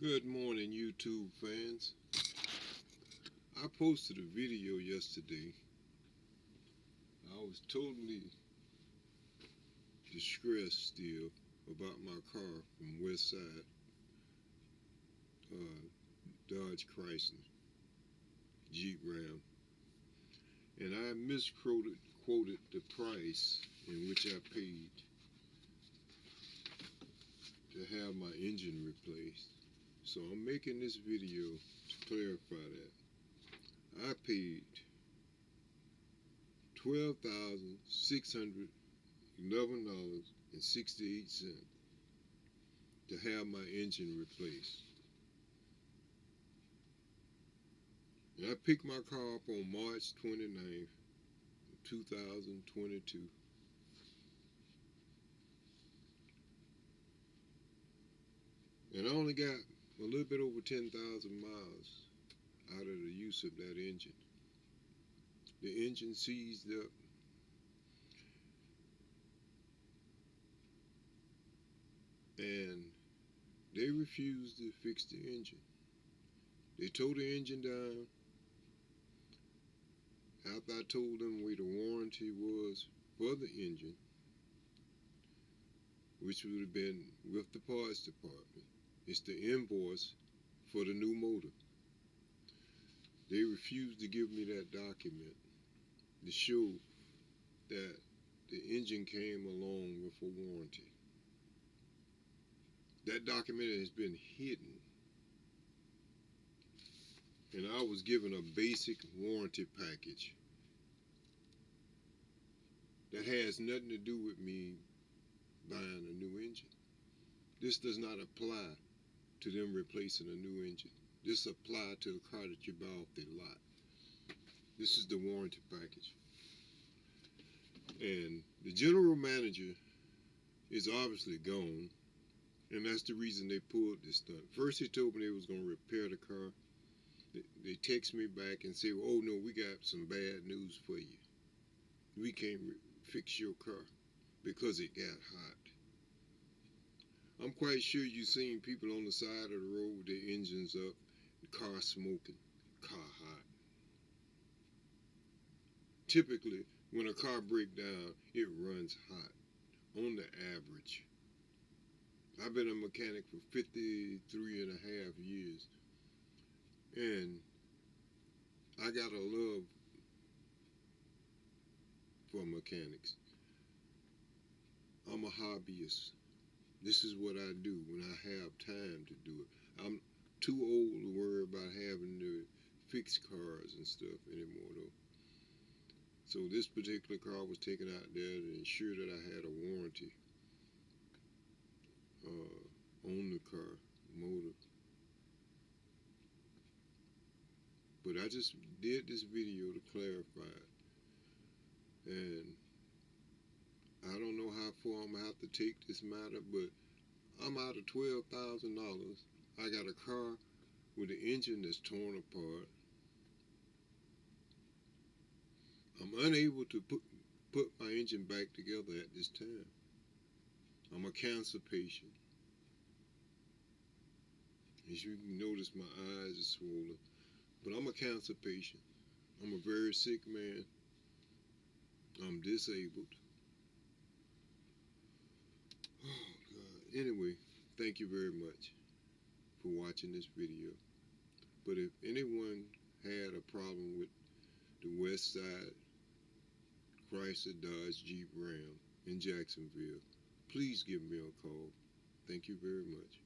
Good morning, YouTube fans. I posted a video yesterday. I was totally distressed still about my car from West Side, uh, Dodge Chrysler Jeep Ram, and I misquoted the price in which I paid to have my engine replaced. So I'm making this video to clarify that. I paid $12,611.68 to have my engine replaced. And I picked my car up on March 29th, 2022. And I only got a little bit over 10,000 miles out of the use of that engine. The engine seized up, and they refused to fix the engine. They tore the engine down after I told them where the warranty was for the engine, which would have been with the parts department. It's the invoice for the new motor. They refused to give me that document to show that the engine came along with a warranty. That document has been hidden, and I was given a basic warranty package that has nothing to do with me buying a new engine. This does not apply to them replacing a new engine. This applies to the car that you buy off the lot. This is the warranty package. And the general manager is obviously gone, and that's the reason they pulled this stunt. First, they told me they was going to repair the car. They text me back and say, oh no, we got some bad news for you. We can't fix your car because it got hot. I'm quite sure you've seen people on the side of the road with their engines up, the car smoking, car hot. Typically, when a car breaks down, it runs hot, on the average. I've been a mechanic for 53 and a half years, and I got a love for mechanics. I'm a hobbyist. This is what I do when I have time to do it. I'm too old to worry about having to fix cars and stuff anymore, though. So this particular car was taken out there to ensure that I had a warranty on the car, motor. But I just did this video to clarify it. And I don't know how far I'm going to have to take this matter, but I'm out of $12,000. I got a car with an engine that's torn apart. I'm unable to put my engine back together at this time. I'm a cancer patient. As you can notice, my eyes are swollen. But I'm a cancer patient. I'm a very sick man. I'm disabled. Oh, God. Anyway, thank you very much for watching this video. But if anyone had a problem with the West Side Chrysler Dodge Jeep Ram in Jacksonville, please give me a call. Thank you very much.